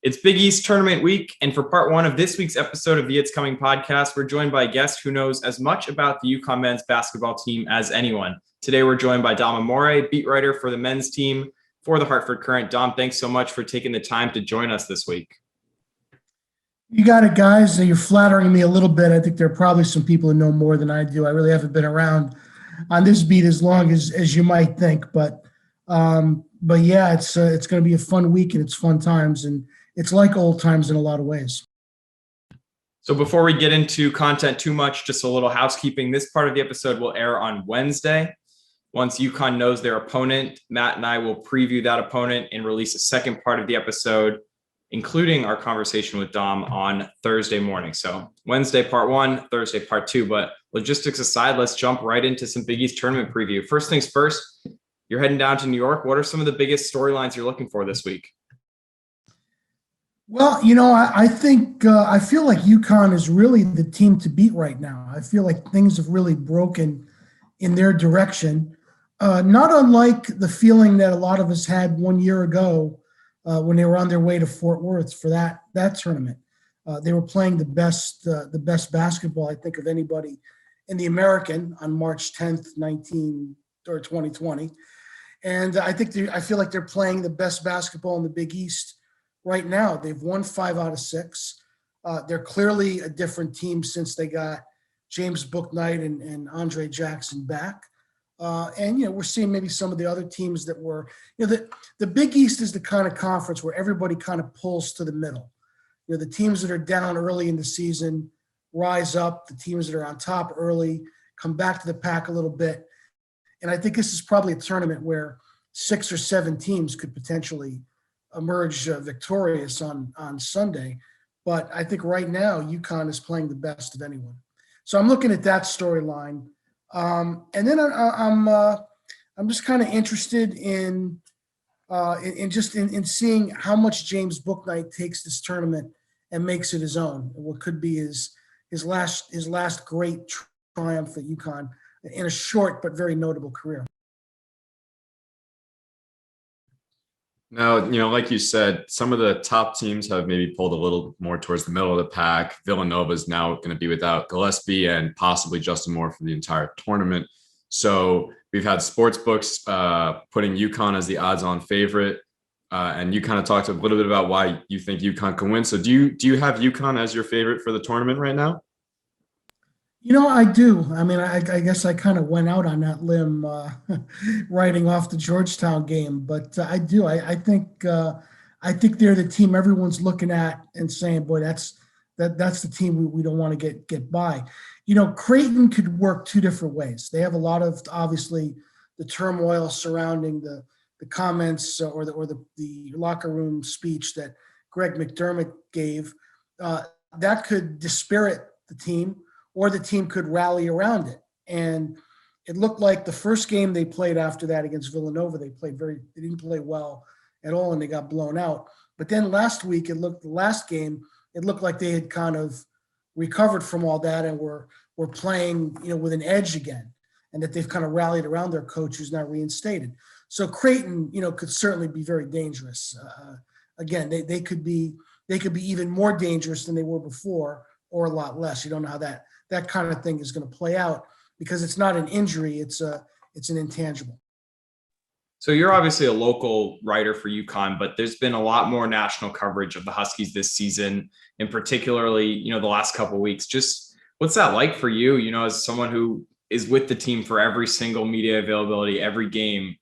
It's Big East Tournament Week, and for part one of this week's episode of the It's Coming podcast, we're joined by a guest who knows as much about the UConn men's basketball team as anyone. Today, we're joined by Dom Amore, beat writer for the men's team for the Hartford Courant. Dom, thanks so much for taking the time to join us this week. You got it, guys. You're flattering me a little bit. I think there are probably some people who know more than I do. I really haven't been around on this beat as long as you might think, but yeah, it's going to be a fun week and it's fun times, and it's like old times in a lot of ways. So before we get into content too much, just a little housekeeping. This part of the episode will air on Wednesday. Once UConn knows their opponent, Matt and I will preview that opponent and release a second part of the episode, including our conversation with Dom on Thursday morning. So Wednesday, part one, Thursday, part two. But logistics aside, let's jump right into some Big East tournament preview. First things first, you're heading down to New York. What are some of the biggest storylines you're looking for this week? Well, I think I feel like UConn is really the team to beat right now. I feel like things have really broken in their direction. Not unlike the feeling that a lot of us had 1 year ago when they were on their way to Fort Worth for that tournament. They were playing the best basketball, I think, of anybody in the American on March 10th, 2020. And I feel like they're playing the best basketball in the Big East right now. They've won 5 out of 6. They're clearly a different team since they got James Bouknight and Andre Jackson back. And we're seeing maybe some of the other teams that were, the Big East is the kind of conference where everybody kind of pulls to the middle. The teams that are down early in the season rise up. The teams that are on top early come back to the pack a little bit. And I think this is probably a tournament where 6 or 7 teams could potentially emerge victorious on Sunday. But I think right now UConn is playing the best of anyone. So I'm looking at that storyline. And then I'm just kind of interested in seeing how much James Bouknight takes this tournament and makes it his own. What could be his last great triumph at UConn in a short but very notable career. Now, like you said, some of the top teams have maybe pulled a little more towards the middle of the pack. Villanova is now going to be without Gillespie and possibly Justin Moore for the entire tournament. So we've had sports books putting UConn as the odds-on favorite, and you kind of talked a little bit about why you think UConn can win. So do you have UConn as your favorite for the tournament right now? I do. I mean, I guess I kind of went out on that limb writing off the Georgetown game, but I do. I think they're the team everyone's looking at and saying, boy, that's the team we don't want to get by. Creighton could work 2 different ways. They have a lot of, obviously, the turmoil surrounding the comments or the locker room speech that Greg McDermott gave. That could dispirit the team, or the team could rally around it. And it looked like the first game they played after that against Villanova, they didn't play well at all, and they got blown out. But then last week, it looked like they had kind of recovered from all that and were playing, with an edge again, and that they've kind of rallied around their coach who's now reinstated. So Creighton, could certainly be very dangerous. Again, they could be even more dangerous than they were before, or a lot less. You don't know how that kind of thing is going to play out, because it's not an injury, it's an intangible. So you're obviously a local writer for UConn, but there's been a lot more national coverage of the Huskies this season, and particularly, the last couple of weeks. Just what's that like for you, as someone who is with the team for every single media availability, every game?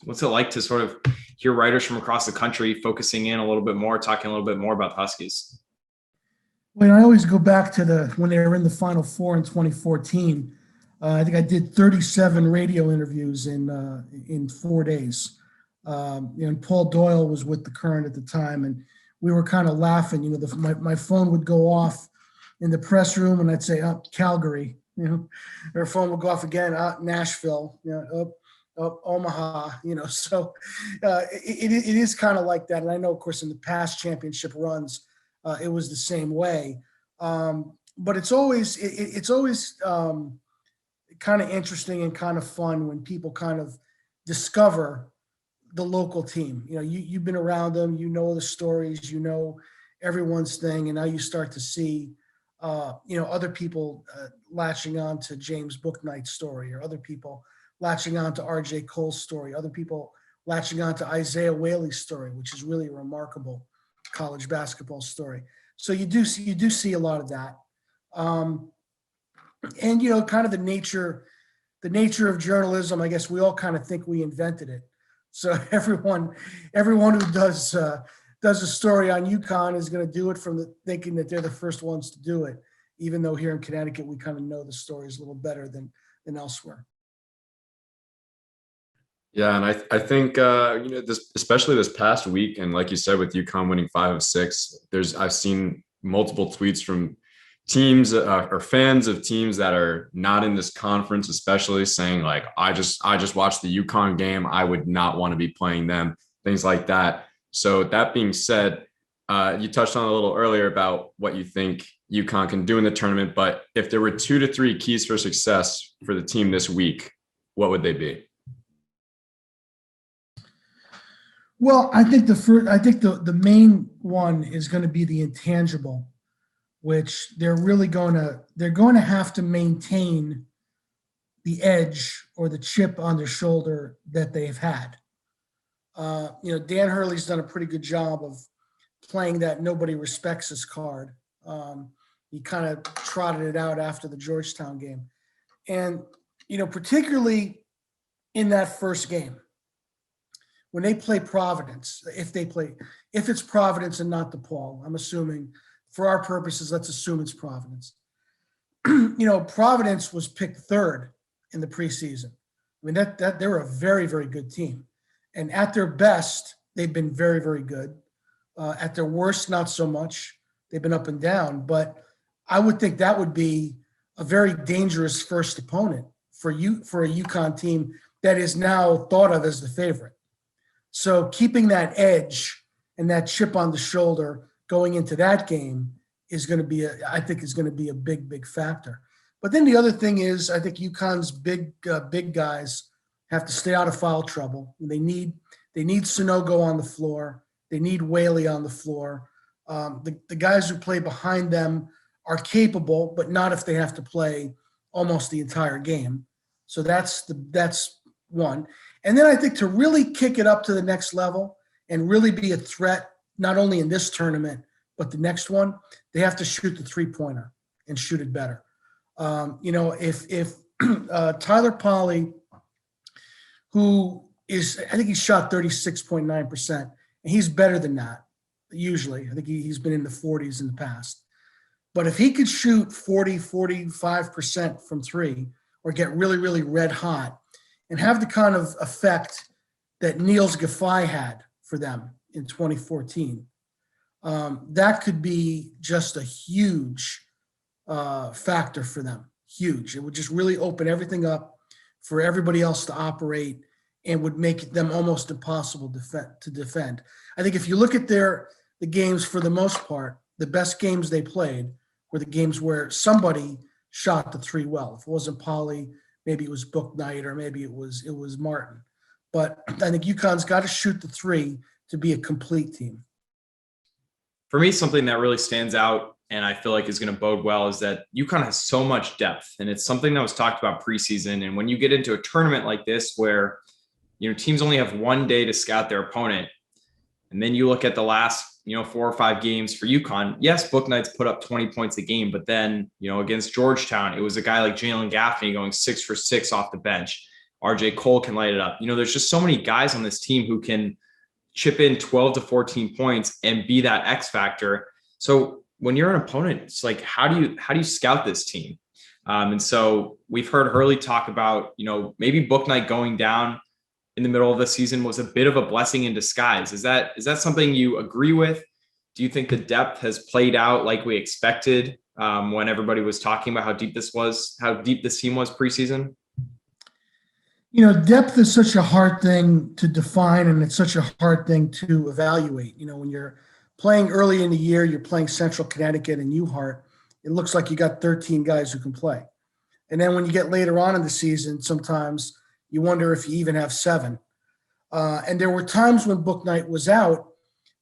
What's it like to sort of hear writers from across the country focusing in a little bit more, talking a little bit more about the Huskies? When I always go back to when they were in the Final Four in 2014, I think I did 37 radio interviews in 4 days. And Paul Doyle was with the Courant at the time, and we were kind of laughing. My phone would go off in the press room, and I'd say, "Up Calgary," Her phone would go off again, Nashville, up Omaha. So it is kind of like that. And I know, of course, in the past championship runs, it was the same way. But it's always kind of interesting and kind of fun when people kind of discover the local team. You've been around them, the stories, everyone's thing, and now you start to see, other people latching on to James Bouknight's story, or other people latching on to R.J. Cole's story, other people latching on to Isaiah Whaley's story, which is really a remarkable college basketball story. So you do see a lot of that, and kind of the nature of journalism. I guess we all kind of think we invented it. So everyone who does a story on UConn is going to do it from thinking that they're the first ones to do it, even though here in Connecticut we kind of know the stories a little better than elsewhere. Yeah, and I think especially this past week, and like you said, with UConn winning 5 of 6, I've seen multiple tweets from teams or fans of teams that are not in this conference, especially saying like, I just watched the UConn game. I would not want to be playing them, things like that. So that being said, you touched on a little earlier about what you think UConn can do in the tournament, but if there were 2 to 3 keys for success for the team this week, what would they be? Well, I think the main one is going to be the intangible, which they're going to have to maintain the edge or the chip on their shoulder that they've had. Dan Hurley's done a pretty good job of playing that nobody respects us card. He kind of trotted it out after the Georgetown game. And, particularly in that first game, when they play Providence, if it's Providence and not DePaul, I'm assuming for our purposes, let's assume it's Providence. Providence was picked 3rd in the preseason. I mean, that they were a very, very good team. And at their best, they've been very, very good. At their worst, not so much. They've been up and down. But I would think that would be a very dangerous first opponent for a UConn team that is now thought of as the favorite. So keeping that edge and that chip on the shoulder going into that game is going to be a big, big factor. But then the other thing is, I think UConn's big guys have to stay out of foul trouble. They need Sunogo on the floor. They need Whaley on the floor. The guys who play behind them are capable, but not if they have to play almost the entire game. So that's one. And then I think to really kick it up to the next level and really be a threat, not only in this tournament, but the next one, they have to shoot the 3-pointer and shoot it better. If Tyler Polley, I think he shot 36.9%, and he's better than that usually. I think he's been in the 40s in the past. But if he could shoot 45% from 3 or get really, really red hot and have the kind of effect that Niels Goepfert had for them in 2014, that could be just a huge factor for them. Huge. It would just really open everything up for everybody else to operate and would make them almost impossible to defend. I think if you look at the games, for the most part, the best games they played were the games where somebody shot the 3 well. If it wasn't Polley, maybe it was Bouknight, or maybe it was Martin. But I think UConn's got to shoot the 3 to be a complete team. For me, something that really stands out and I feel like is going to bode well is that UConn has so much depth, and it's something that was talked about preseason. And when you get into a tournament like this, where teams only have 1 day to scout their opponent, and then you look at the last 4 or 5 games for UConn. Yes, Bouknight's put up 20 points a game, but then against Georgetown, it was a guy like Jalen Gaffney going 6 for 6 off the bench. RJ Cole can light it up. There's just so many guys on this team who can chip in 12 to 14 points and be that X factor. So when you're an opponent, it's like, how do you scout this team? And so we've heard Hurley talk about, maybe Bouknight going down in the middle of the season was a bit of a blessing in disguise. Is that something you agree with? Do you think the depth has played out like we expected when everybody was talking about how deep this team was preseason? Depth is such a hard thing to define, and it's such a hard thing to evaluate. When you're playing early in the year, you're playing Central Connecticut and Uhart, it looks like you got 13 guys who can play. And then when you get later on in the season, sometimes you wonder if you even have 7. And there were times when Bouknight was out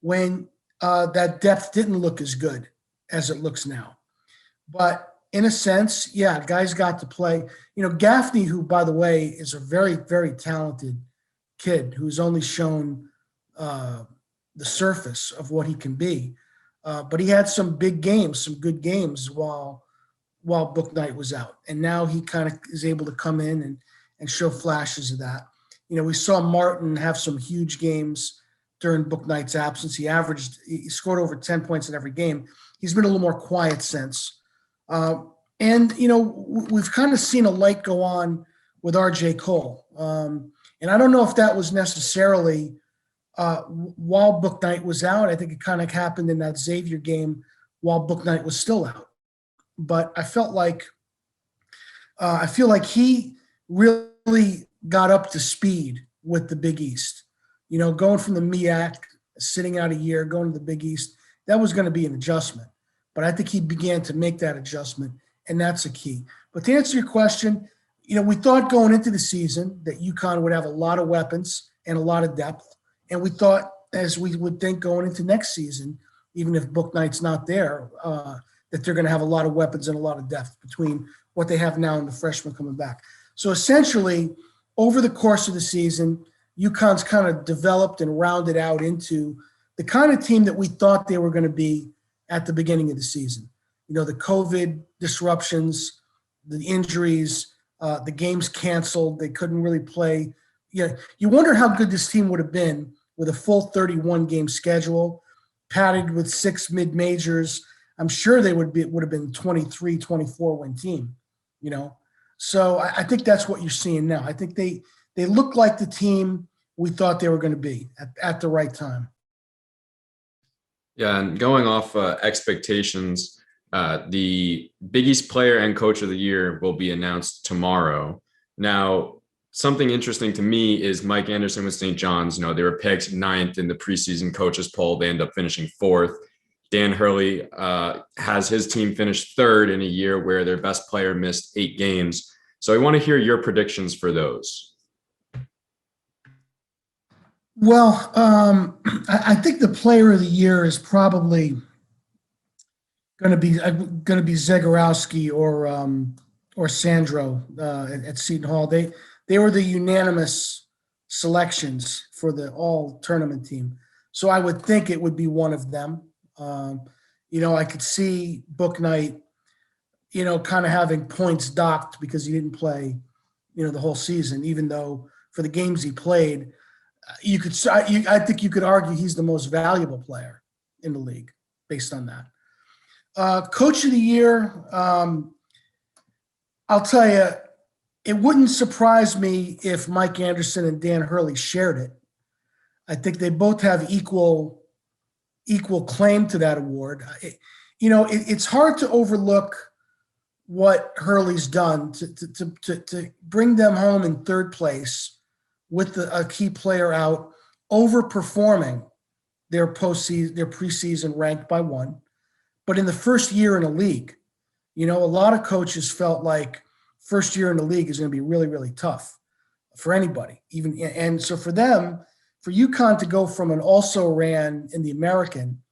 when that depth didn't look as good as it looks now. But in a sense, yeah, guys got to play. Gaffney, who, by the way, is a very, very talented kid who's only shown the surface of what he can be. But he had some big games, some good games while Bouknight was out. And now he kind of is able to come in and show flashes of that. We saw Martin have some huge games during Bouknight's absence. He scored over 10 points in every game. He's been a little more quiet since. And we've kind of seen a light go on with RJ Cole. And I don't know if that was necessarily while Bouknight was out. I think it kind of happened in that Xavier game while Bouknight was still out. But I feel like he really got up to speed with the Big East. Going from the MEAC, sitting out a year, going to the Big East, that was going to be an adjustment. But I think he began to make that adjustment, and that's a key. But to answer your question, we thought going into the season that UConn would have a lot of weapons and a lot of depth. And we thought, as we would think going into next season, even if Bouknight's not there, that they're going to have a lot of weapons and a lot of depth between what they have now and the freshmen coming back. So essentially, over the course of the season, UConn's kind of developed and rounded out into the kind of team that we thought they were going to be at the beginning of the season. The COVID disruptions, the injuries, the games canceled, they couldn't really play. You wonder how good this team would have been with a full 31-game schedule, padded with 6 mid-majors. I'm sure they would have been 23, 24-win team, So I think that's what you're seeing now. I think they look like the team we thought they were going to be at the right time. Yeah, and going off expectations, the Big East Player and Coach of the Year will be announced tomorrow. Now, something interesting to me is Mike Anderson with St. John's. They were picked 9th in the preseason coaches poll. They end up finishing 4th. Dan Hurley has his team finished 3rd in a year where their best player missed 8 games. So I want to hear your predictions for those. Well, I think the player of the year is probably going to be Zagorowski or Sandro at Seton Hall. They were the unanimous selections for the all tournament team, so I would think it would be one of them. I could see Bouknight, kind of having points docked because he didn't play, the whole season, even though for the games he played. I think you could argue he's the most valuable player in the league based on that. Coach of the year, I'll tell you, it wouldn't surprise me if Mike Anderson and Dan Hurley shared it. I think they both have equal claim to that award. It's hard to overlook what Hurley's done to bring them home in 3rd place with a key player out, overperforming their preseason ranked by 1. But in the first year in the league, a lot of coaches felt like first year in the league is going to be really, really tough for anybody. And so for them, for UConn to go from an also ran in the American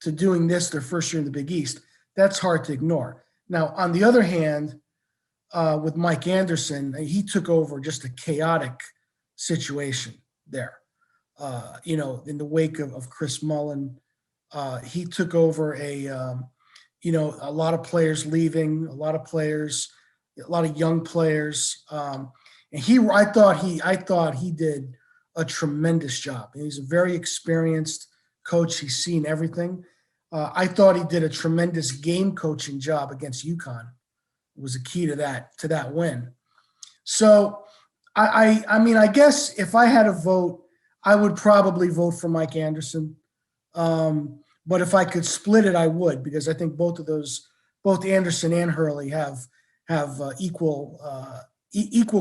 to doing this their first year in the Big East, that's hard to ignore. Now, on the other hand, with Mike Anderson, he took over just a chaotic situation there. In the wake of Chris Mullen, he took over a lot of players leaving, a lot of young players, and I thought he did a tremendous job. He's a very experienced coach. He's seen everything. I thought he did a tremendous game coaching job against UConn. It was a key to that win. So I guess if I had to vote, I would probably vote for Mike Anderson. But if I could split it, I would, because I think both Anderson and Hurley have equal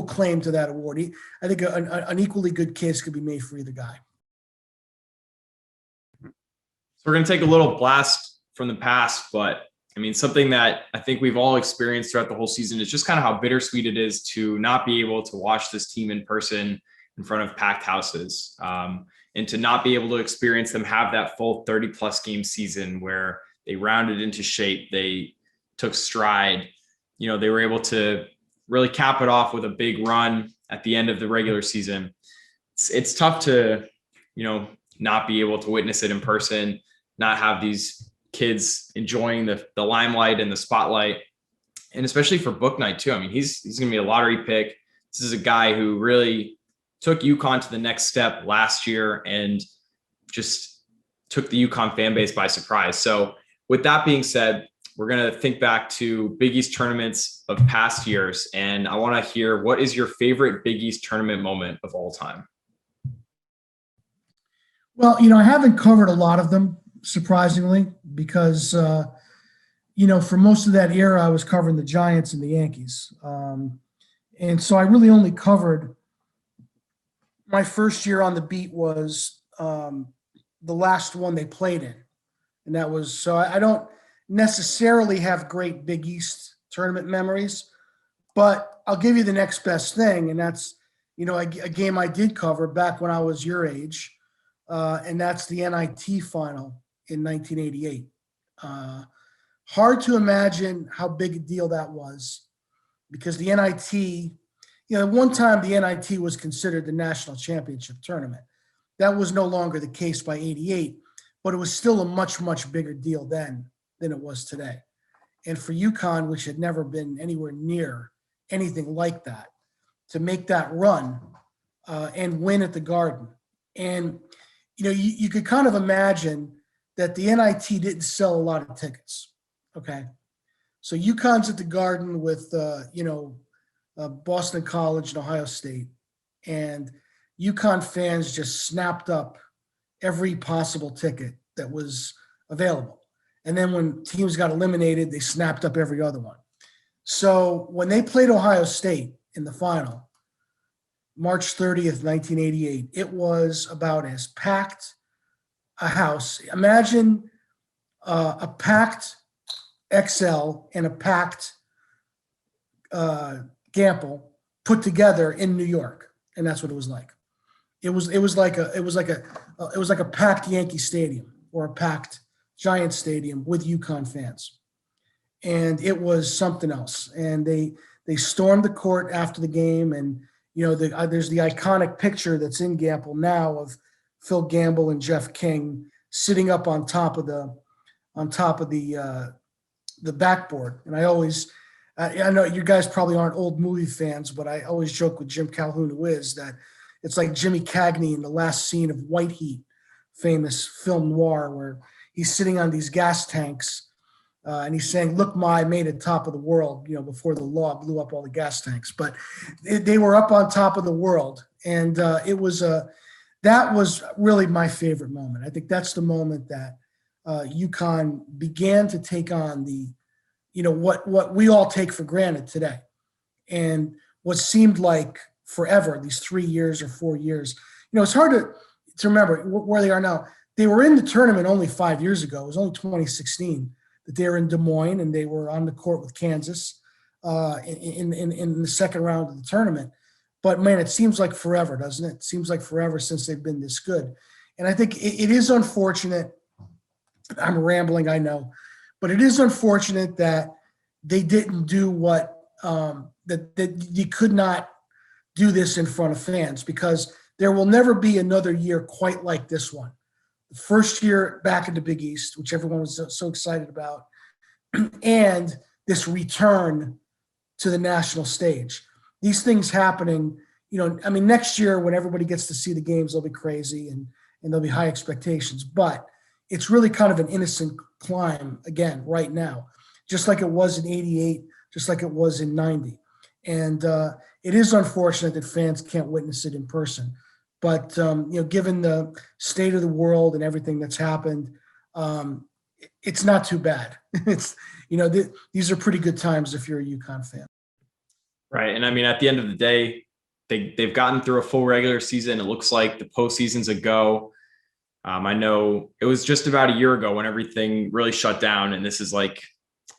claim to that award. I think an equally good case could be made for either guy. So we're going to take a little blast from the past, but something that I think we've all experienced throughout the whole season is just kind of how bittersweet it is to not be able to watch this team in person in front of packed houses. And to not be able to experience them have that full 30 plus game season where they rounded into shape, they took stride, they were able to really cap it off with a big run at the end of the regular season. It's tough to, not be able to witness it in person, not have these kids enjoying the limelight and the spotlight. And especially for book night too. I mean, he's going to be a lottery pick. This is a guy who really took UConn to the next step last year and just took the UConn fan base by surprise. So with that being said, we're going to think back to Big East tournaments of past years. And I want to hear, what is your favorite Big East tournament moment of all time? Well, I haven't covered a lot of them, surprisingly, because, for most of that era, I was covering the Giants and the Yankees. And so I really only covered, my first year on the beat was the last one they played in. And that was, so I don't necessarily have great Big East tournament memories, but I'll give you the next best thing. And that's, a game I did cover back when I was your age. And that's the NIT final in 1988. Hard to imagine how big a deal that was, because the NIT, at one time the NIT was considered the national championship tournament. That was no longer the case by 88, but it was still a much, much bigger deal then than it was today. And for UConn, which had never been anywhere near anything like that, to make that run and win at the Garden. And, you could kind of imagine that the NIT didn't sell a lot of tickets. Okay. So UConn's at the Garden with, Boston College and Ohio State. And UConn fans just snapped up every possible ticket that was available. And then when teams got eliminated, they snapped up every other one. So when they played Ohio State in the final, March 30th, 1988, it was about as packed a house. Imagine a packed XL and a packed Gampel put together in New York, and that's what it was like. It was like a packed Yankee Stadium or a packed Giant Stadium with UConn fans, and it was something else. And they stormed the court after the game, and there's the iconic picture that's in Gampel now of Phil Gamble and Jeff King sitting up on top of the backboard. And I know you guys probably aren't old movie fans, but I always joke with Jim Calhoun, who is, that it's like Jimmy Cagney in the last scene of White Heat, famous film noir, where he's sitting on these gas tanks and he's saying, "Look, I made it top of the world," before the law blew up all the gas tanks. But they were up on top of the world. And that was really my favorite moment. I think that's the moment that UConn began to take on the, what we all take for granted today. And what seemed like forever, these 3 years or 4 years, it's hard to remember where they are now. They were in the tournament only 5 years ago. It was only 2016 that they were in Des Moines, and they were on the court with Kansas in the second round of the tournament. But man, it seems like forever, doesn't it? It seems like forever since they've been this good. And I think it is unfortunate. I'm rambling, I know, but it is unfortunate that they didn't do what that you could not do this in front of fans, because there will never be another year quite like this one. The first year back in the Big East, which everyone was so excited about, and this return to the national stage. These things happening, next year when everybody gets to see the games, they'll be crazy and there'll be high expectations. But it's really kind of an innocent climb again right now, just like it was in 88, just like it was in 90. And it is unfortunate that fans can't witness it in person. But, given the state of the world and everything that's happened, it's not too bad. It's, these are pretty good times if you're a UConn fan. Right. And I mean, at the end of the day, they've gotten through a full regular season. It looks like the postseason's a go. I know it was just about a year ago when everything really shut down. And this is like,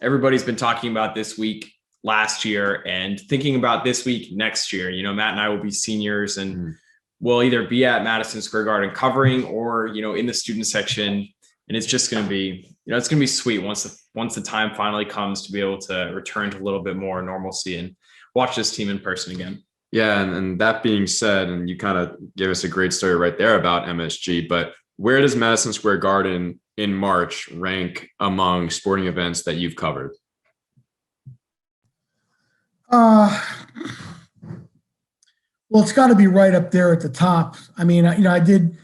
everybody's been talking about this week last year and thinking about this week next year. Matt and I will be seniors, and will either be at Madison Square Garden covering or, in the student section. And it's just going to be, it's going to be sweet once the time finally comes to be able to return to a little bit more normalcy and watch this team in person again. Yeah. And that being said, and you kind of gave us a great story right there about MSG, but where does Madison Square Garden in March rank among sporting events that you've covered? Well, it's got to be right up there at the top. I mean, I did,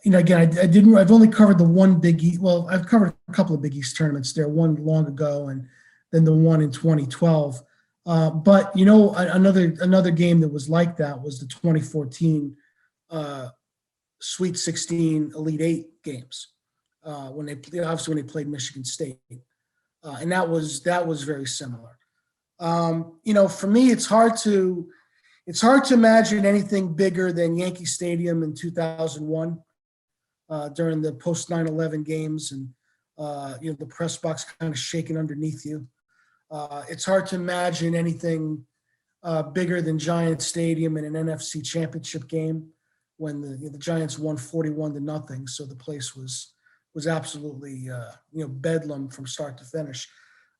again, I didn't, I've only covered the one Big East. Well, I've covered a couple of Big East tournaments there, one long ago and then the one in 2012. But, another game that was like that was the 2014 Sweet 16 Elite Eight games when they played Michigan State. And that was very similar. For me, it's hard to imagine anything bigger than Yankee Stadium in 2001 during the post 9/11 games, and the press box kind of shaking underneath you. It's hard to imagine anything bigger than Giants Stadium in an NFC Championship game when the Giants won 41-0. So the place was absolutely bedlam from start to finish.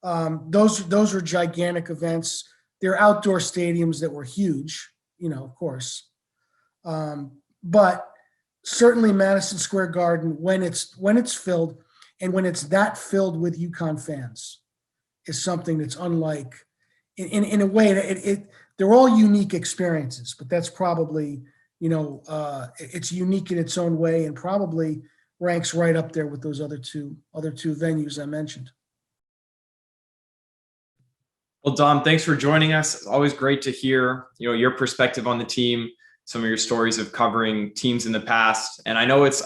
Those are gigantic events. They're outdoor stadiums that were huge, of course. But certainly Madison Square Garden, when it's filled and when it's that filled with UConn fans, is something that's unlike in a way. They're all unique experiences, but that's probably, it's unique in its own way and probably ranks right up there with those other two venues I mentioned. Well, Dom, thanks for joining us. It's always great to hear, your perspective on the team, some of your stories of covering teams in the past. And I know it's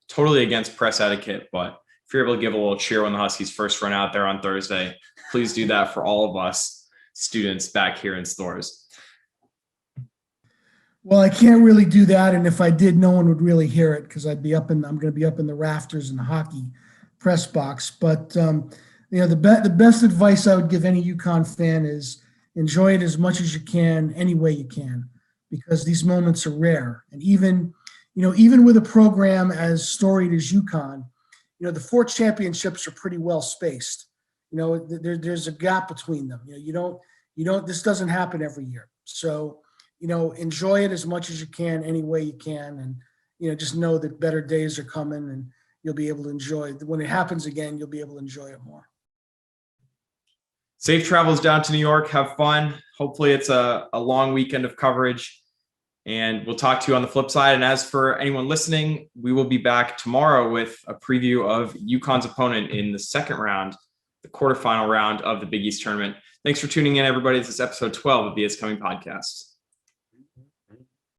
totally against press etiquette, but if you're able to give a little cheer when the Huskies first run out there on Thursday, please do that for all of us students back here in Storrs. Well, I can't really do that. And if I did, no one would really hear it because I'm going to be up in the rafters in the hockey press box. But, the best advice I would give any UConn fan is enjoy it as much as you can, any way you can, because these moments are rare. And even with a program as storied as UConn, the 4 championships are pretty well spaced. There's a gap between them. This doesn't happen every year. So, enjoy it as much as you can, any way you can. And, just know that better days are coming and you'll be able to enjoy it. When it happens again, you'll be able to enjoy it more. Safe travels down to New York. Have fun. Hopefully it's a long weekend of coverage, and we'll talk to you on the flip side. And as for anyone listening, we will be back tomorrow with a preview of UConn's opponent in the second round, the quarterfinal round of the Big East tournament. Thanks for tuning in, everybody. This is episode 12 of the It's Coming podcast.